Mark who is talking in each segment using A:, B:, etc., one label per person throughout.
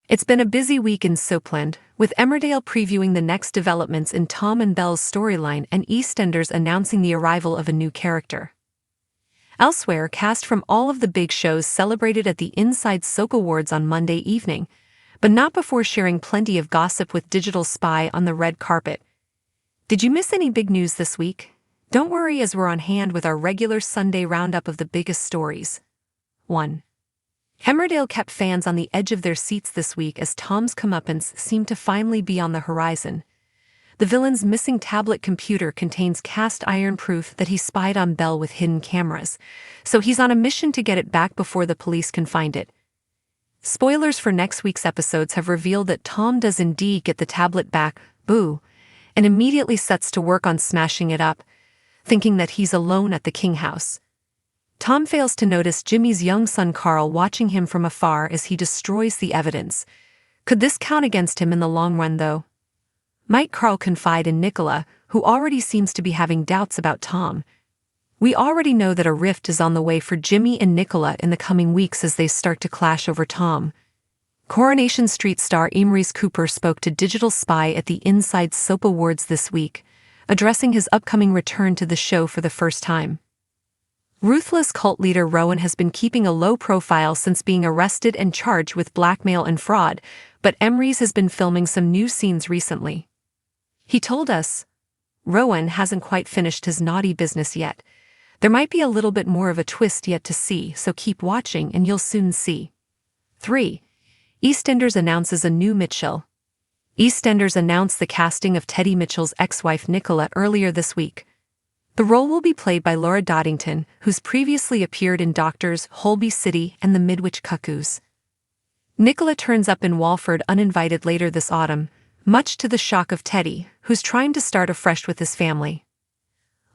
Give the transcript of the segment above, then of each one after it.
A: It's been a busy week in Soapland, with Emmerdale previewing the next developments in Tom and Belle's storyline and EastEnders announcing the arrival of a new character. Elsewhere, cast from all of the big shows celebrated at the Inside Soap Awards on Monday evening, but not before sharing plenty of gossip with Digital Spy on the red carpet. Did you miss any big news this week? Don't worry, as we're on hand with our regular Sunday roundup of the biggest stories. 1. Emmerdale kept fans on the edge of their seats this week as Tom's comeuppance seemed to finally be on the horizon. The villain's missing tablet computer contains cast iron proof that he spied on Belle with hidden cameras, so he's on a mission to get it back before the police can find it. Spoilers for next week's episodes have revealed that Tom does indeed get the tablet back, boo, and immediately sets to work on smashing it up, thinking that he's alone at the King house. Tom fails to notice Jimmy's young son Carl watching him from afar as he destroys the evidence. Could this count against him in the long run, though? Might Carl confide in Nicola, who already seems to be having doubts about Tom? We already know that a rift is on the way for Jimmy and Nicola in the coming weeks as they start to clash over Tom. Coronation Street star Maurice Cooper spoke to Digital Spy at the Inside Soap Awards this week, addressing his upcoming return to the show for the first time. Ruthless cult leader Rowan has been keeping a low profile since being arrested and charged with blackmail and fraud, but Maurice has been filming some new scenes recently. He told us, "Rowan hasn't quite finished his naughty business yet. There might be a little bit more of a twist yet to see, so keep watching and you'll soon see." 3. EastEnders announces a new Mitchell. EastEnders announced the casting of Teddy Mitchell's ex-wife Nicola earlier this week. The role will be played by Laura Doddington, who's previously appeared in Doctors Holby City and The Midwich Cuckoos. Nicola turns up in Walford uninvited later this autumn, much to the shock of Teddy, who's trying to start afresh with his family.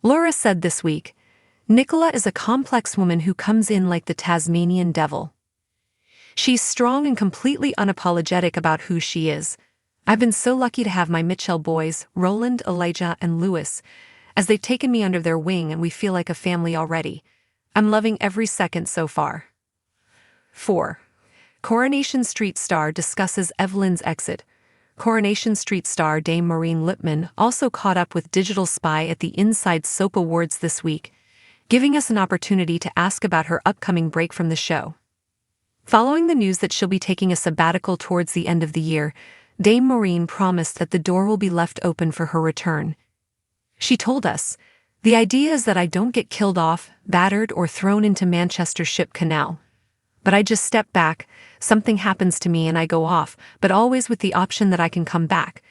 A: Laura said this week, "Nicola is a complex woman who comes in like the Tasmanian devil. She's strong and completely unapologetic about who she is. I've been so lucky to have my Mitchell boys, Roland, Elijah, and Lewis, as they've taken me under their wing and we feel like a family already. I'm loving every second so far." 4. Coronation Street star discusses Evelyn's exit. Coronation Street star Dame Maureen Lipman also caught up with Digital Spy at the Inside Soap Awards this week, giving us an opportunity to ask about her upcoming break from the show. Following the news that she'll be taking a sabbatical towards the end of the year, Dame Maureen promised that the door will be left open for her return. She told us, "The idea is that I don't get killed off, battered, or thrown into Manchester Ship Canal. But I just step back, something happens to me and I go off, but always with the option that I can come back.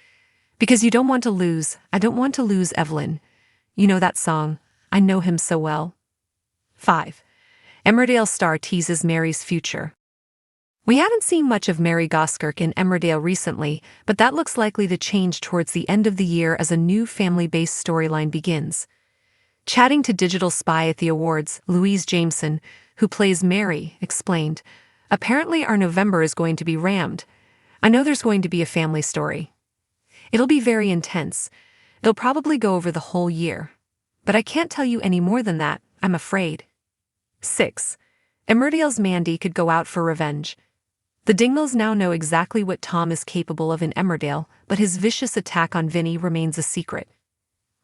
A: Because you don't want to lose, I don't want to lose Evelyn. You know that song, I know him so well." 5. Emmerdale star teases Mary's future. We hadn't seen much of Mary Goskirk in Emmerdale recently, but that looks likely to change towards the end of the year as a new family-based storyline begins. Chatting to Digital Spy at the awards, Louise Jameson, who plays Mary, explained, "Apparently our November is going to be rammed. I know there's going to be a family story. It'll be very intense. It'll probably go over the whole year. But I can't tell you any more than that, I'm afraid." 6. Emmerdale's Mandy could go out for revenge. The Dingles now know exactly what Tom is capable of in Emmerdale, but his vicious attack on Vinny remains a secret.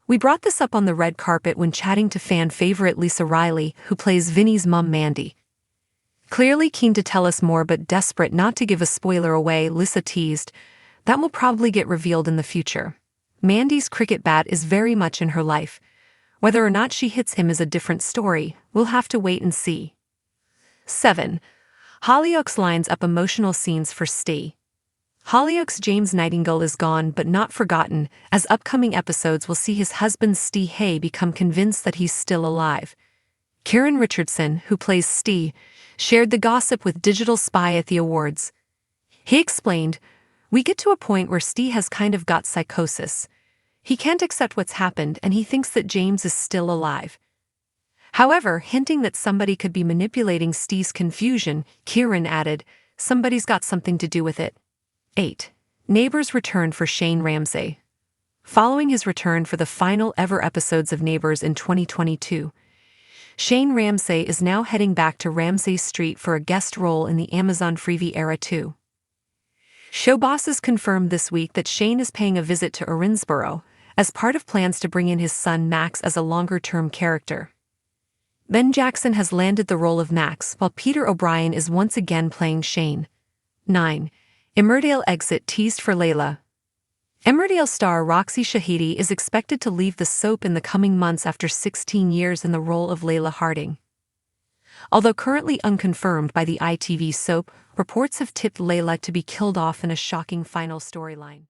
A: We brought this up on the red carpet when chatting to fan favorite Lisa Riley, who plays Vinny's mum Mandy. Clearly keen to tell us more but desperate not to give a spoiler away, Lisa teased, "That will probably get revealed in the future. Mandy's cricket bat is very much in her life. Whether or not she hits him is a different story, we'll have to wait and see." 7. Hollyoaks lines up emotional scenes for Stee. Hollyoaks' James Nightingale is gone but not forgotten, as upcoming episodes will see his husband Stee Hay become convinced that he's still alive. Kieran Richardson, who plays Stee, shared the gossip with Digital Spy at the awards. He explained, "We get to a point where Stee has kind of got psychosis. He can't accept what's happened and he thinks that James is still alive." However, hinting that somebody could be manipulating Stee's confusion, Kieran added, "Somebody's got something to do with it." 8. Neighbours return for Shane Ramsay. Following his return for the final ever episodes of Neighbours in 2022, Shane Ramsay is now heading back to Ramsay Street for a guest role in the Amazon Freevee era too. Show bosses confirmed this week that Shane is paying a visit to Erinsborough as part of plans to bring in his son Max as a longer-term character. Ben Jackson has landed the role of Max, while Peter O'Brien is once again playing Shane. 9. Emmerdale exit teased for Layla. Emmerdale star Roxy Shahidi is expected to leave the soap in the coming months after 16 years in the role of Layla Harding. Although currently unconfirmed by the ITV soap, reports have tipped Layla to be killed off in a shocking final storyline.